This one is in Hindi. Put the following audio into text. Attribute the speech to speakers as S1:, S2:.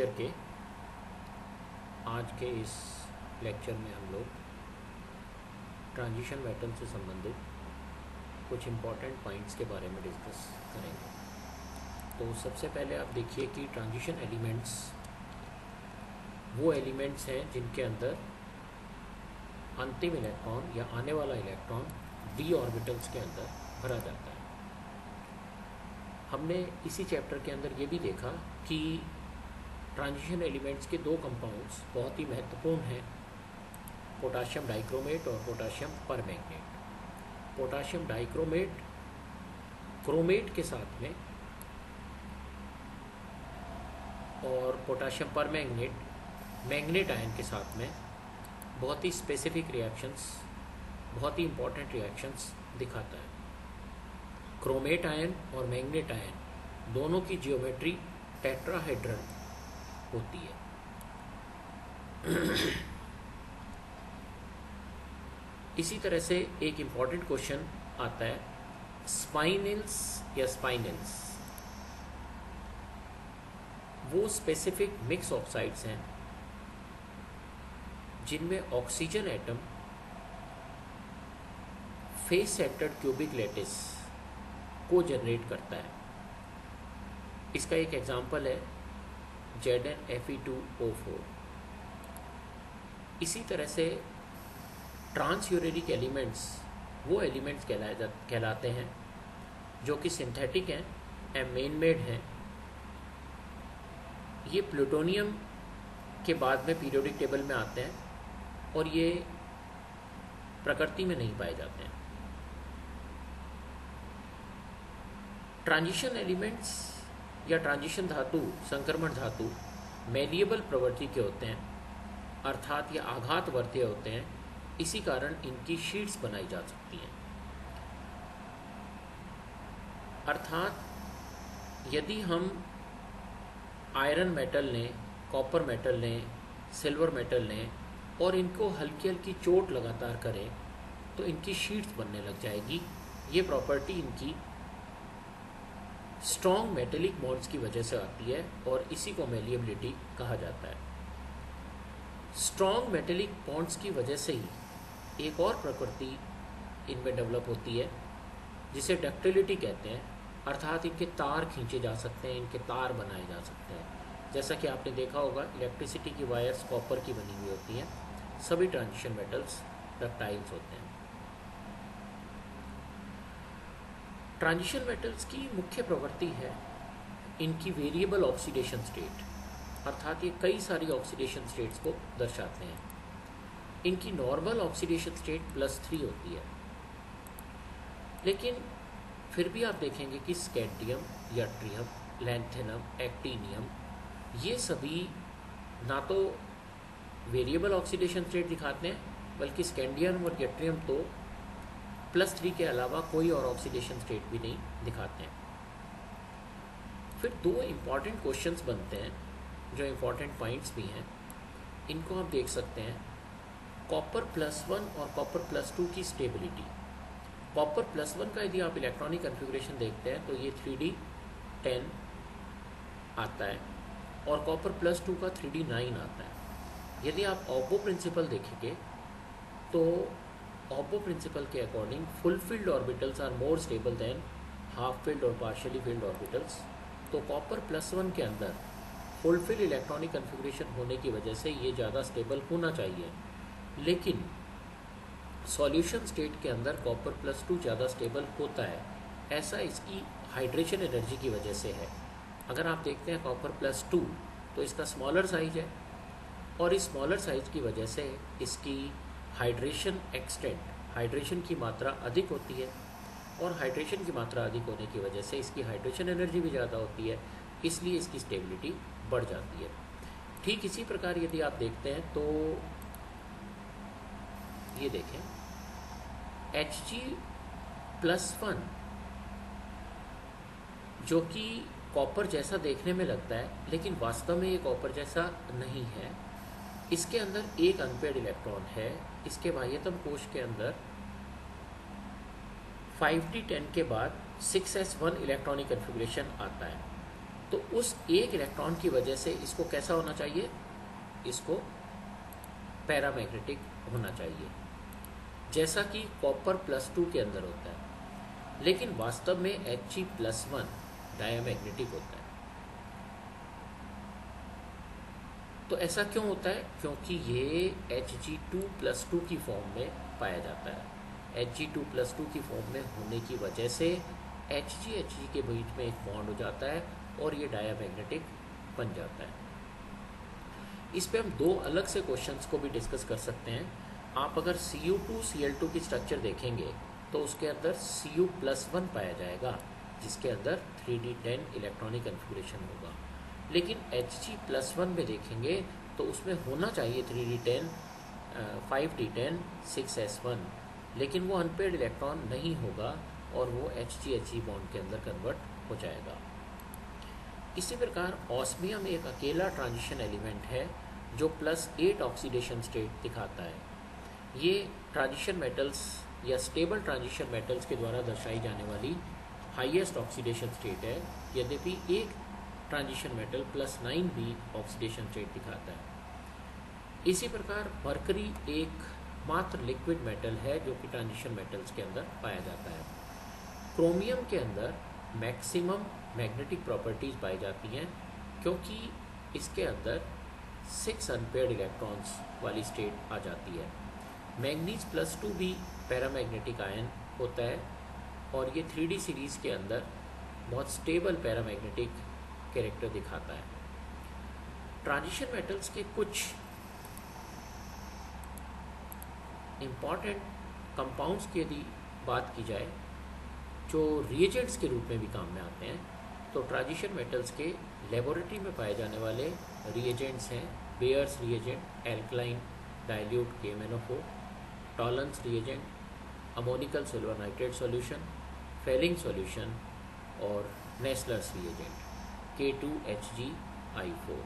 S1: ईयर के आज के इस लेक्चर में हम लोग ट्रांजिशन मेटल से संबंधित कुछ इम्पॉर्टेंट पॉइंट्स के बारे में डिस्कस करेंगे। तो सबसे पहले आप देखिए कि ट्रांजिशन एलिमेंट्स वो एलिमेंट्स हैं जिनके अंदर अंतिम इलेक्ट्रॉन या आने वाला इलेक्ट्रॉन डी ऑर्बिटल्स के अंदर भरा जाता है। हमने इसी चैप्टर के अंदर ये भी देखा कि ट्रांजिशन एलिमेंट्स के दो कंपाउंड्स बहुत ही महत्वपूर्ण हैं, पोटाशियम डाइक्रोमेट और potassium permanganate. Potassium dichromate chromate के साथ में और पोटाशियम परमैंगनेट मैंगनेट आयन के साथ में बहुत ही स्पेसिफिक रिएक्शंस, बहुत ही इंपॉर्टेंट रिएक्शंस दिखाता है। क्रोमेट आयन और मैंगनेट आयन दोनों की जियोमेट्री टेट्राहेड्रल होती है। इसी तरह से एक इम्पॉर्टेंट क्वेश्चन आता है, स्पाइनल्स या स्पाइनल्स वो स्पेसिफिक मिक्स ऑक्साइड्स हैं जिनमें oxygen atom face centred cubic lattice को जनरेट करता है। इसका एक एग्जांपल है ZnFe2O4। इसी तरह से ट्रांसयूरेरिक एलिमेंट्स वो एलिमेंट्स कहलाते हैं जो कि सिंथेटिक हैं एंड मेन मेड हैं। ये प्लूटोनियम के बाद में पीरियोडिक टेबल में आते हैं और ये प्रकृति में नहीं पाए जाते हैं। ट्रांजिशन एलिमेंट्स या ट्रांजिशन धातु, संक्रमण धातु मेलिएबल प्रवृत्ति के होते हैं, अर्थात ये आघातवर्तीय होते हैं। इसी कारण इनकी शीट्स बनाई जा सकती हैं। अर्थात यदि हम आयरन मेटल लें, कॉपर मेटल लें, सिल्वर मेटल लें और इनको हल्की हल्की चोट लगातार करें तो इनकी शीट्स बनने लग जाएगी। ये प्रॉपर्टी इनकी स्ट्रॉन्ग मेटेलिक बॉन्ड्स की वजह से आती है और इसी को मेलिएबिलिटी कहा जाता है। स्ट्रॉन्ग मेटेलिक बॉन्ड्स की वजह से ही एक और प्रकृति इनमें डेवलप होती है जिसे डक्टिलिटी कहते हैं, अर्थात इनके तार खींचे जा सकते हैं, इनके तार बनाए जा सकते हैं। जैसा कि आपने देखा होगा इलेक्ट्रिसिटी की वायर्स कॉपर की बनी हुई होती हैं। सभी ट्रांजिशन मेटल्स डक्टाइल्स होते हैं। ट्रांजिशन मेटल्स की मुख्य प्रवृत्ति है इनकी वेरिएबल ऑक्सीडेशन स्टेट, अर्थात ये कई सारी ऑक्सीडेशन स्टेट्स को दर्शाते हैं। इनकी नॉर्मल ऑक्सीडेशन स्टेट +3 होती है, लेकिन फिर भी आप देखेंगे कि स्कैंडियम, यट्रियम, लैंथेनम, एक्टिनियम ये सभी ना तो वेरिएबल ऑक्सीडेशन स्टेट दिखाते हैं, बल्कि स्कैंडियम और यट्रियम तो +3 के अलावा कोई और ऑक्सीडेशन स्टेट भी नहीं दिखाते हैं। फिर दो इम्पॉर्टेंट क्वेश्चंस बनते हैं जो इम्पॉर्टेंट पॉइंट्स भी हैं, इनको आप देख सकते हैं। कॉपर +1 और कॉपर +2 की स्टेबिलिटी। कॉपर +1 का यदि आप इलेक्ट्रॉनिक कन्फिग्रेशन देखते हैं तो ये 3D10 आता है और कॉपर +2 का 3D9 आता है। यदि आप ऑपो प्रिंसिपल देखेंगे तो ऑपो प्रिंसिपल के according fulfilled orbitals are more stable than half filled और पार्शियली फिल्ड ऑर्बिटल्स। तो कॉपर +1 के अंदर फुलफिल्ड इलेक्ट्रॉनिक कन्फिग्रेशन होने की वजह से ये ज़्यादा स्टेबल होना चाहिए, लेकिन सॉल्यूशन स्टेट के अंदर कॉपर +2 ज़्यादा स्टेबल होता है। ऐसा इसकी हाइड्रेशन एनर्जी की वजह से है। अगर आप देखते हैं कॉपर +2 तो इसका स्मॉलर साइज है और इस स्मॉलर साइज की वजह से इसकी हाइड्रेशन एक्सटेंट, हाइड्रेशन की मात्रा अधिक होती है और हाइड्रेशन की मात्रा अधिक होने की वजह से इसकी हाइड्रेशन एनर्जी भी ज़्यादा होती है, इसलिए इसकी स्टेबिलिटी बढ़ जाती है। ठीक इसी प्रकार यदि आप देखते हैं तो ये देखें Hg+1 जो कि कॉपर जैसा देखने में लगता है लेकिन वास्तव में ये कॉपर जैसा नहीं है। इसके अंदर एक अनपेयर्ड इलेक्ट्रॉन है। इसके बाह्यतम कोश के अंदर 5d10 के बाद 6s1 इलेक्ट्रॉनिक कन्फिग्रेशन आता है। तो उस एक इलेक्ट्रॉन की वजह से इसको कैसा होना चाहिए, इसको पैरामैग्नेटिक होना चाहिए, जैसा कि कॉपर +2 के अंदर होता है। लेकिन वास्तव में He+1 डायमैग्नेटिक होता है। तो ऐसा क्यों होता है? क्योंकि ये Hg2+2 की फॉर्म में पाया जाता है। Hg2+2 की फॉर्म में होने की वजह से Hg के बीच में एक बॉन्ड हो जाता है और ये डायमैग्नेटिक बन जाता है। इस पे हम दो अलग से क्वेश्चंस को भी डिस्कस कर सकते हैं। आप अगर Cu2Cl2 की स्ट्रक्चर देखेंगे तो उसके अंदर Cu+1 पाया जाएगा, जिसके अंदर 3d10 इलेक्ट्रॉनिक कन्फिगरेशन होगा। लेकिन Hg+1 में देखेंगे तो उसमें होना चाहिए 3d10 5d10 6s1, लेकिन वो अनपेयर्ड इलेक्ट्रॉन नहीं होगा और वो Hg बॉन्ड के अंदर कन्वर्ट हो जाएगा। इसी प्रकार ऑस्मियम एक अकेला ट्रांजिशन एलिमेंट है जो +8 ऑक्सीडेशन स्टेट दिखाता है। ये ट्रांजिशन मेटल्स या स्टेबल ट्रांजिशन मेटल्स के द्वारा दर्शाई जाने वाली हाईएस्ट ऑक्सीडेशन स्टेट है, यद्यपि एक ट्रांजिशन मेटल +9 भी ऑक्सीडेशन स्टेट दिखाता है। इसी प्रकार मरकरी एक मात्र लिक्विड मेटल है जो कि ट्रांजिशन मेटल्स के अंदर पाया जाता है। क्रोमियम के अंदर मैक्सिमम मैग्नेटिक प्रॉपर्टीज पाई जाती हैं क्योंकि इसके अंदर 6 अनपेयर्ड इलेक्ट्रॉन्स वाली स्टेट आ जाती है। मैग्नीज +2 भी पैरामैग्नेटिक आयन होता है और ये 3D सीरीज के अंदर बहुत स्टेबल पैरामैग्नेटिक कैरेक्टर दिखाता है। ट्रांजिशन मेटल्स के कुछ इम्पॉर्टेंट कंपाउंड्स की यदि बात की जाए जो रिएजेंट्स के रूप में भी काम में आते हैं, तो ट्रांजिशन मेटल्स के लेबोरेटरी में पाए जाने वाले रिएजेंट्स हैं Baeyer's reagent, alkaline dilute KMnO4, Tollens reagent, ammoniacal silver nitrate solution, Fehling solution और नेस्लर्स रिएजेंट K2HgI4।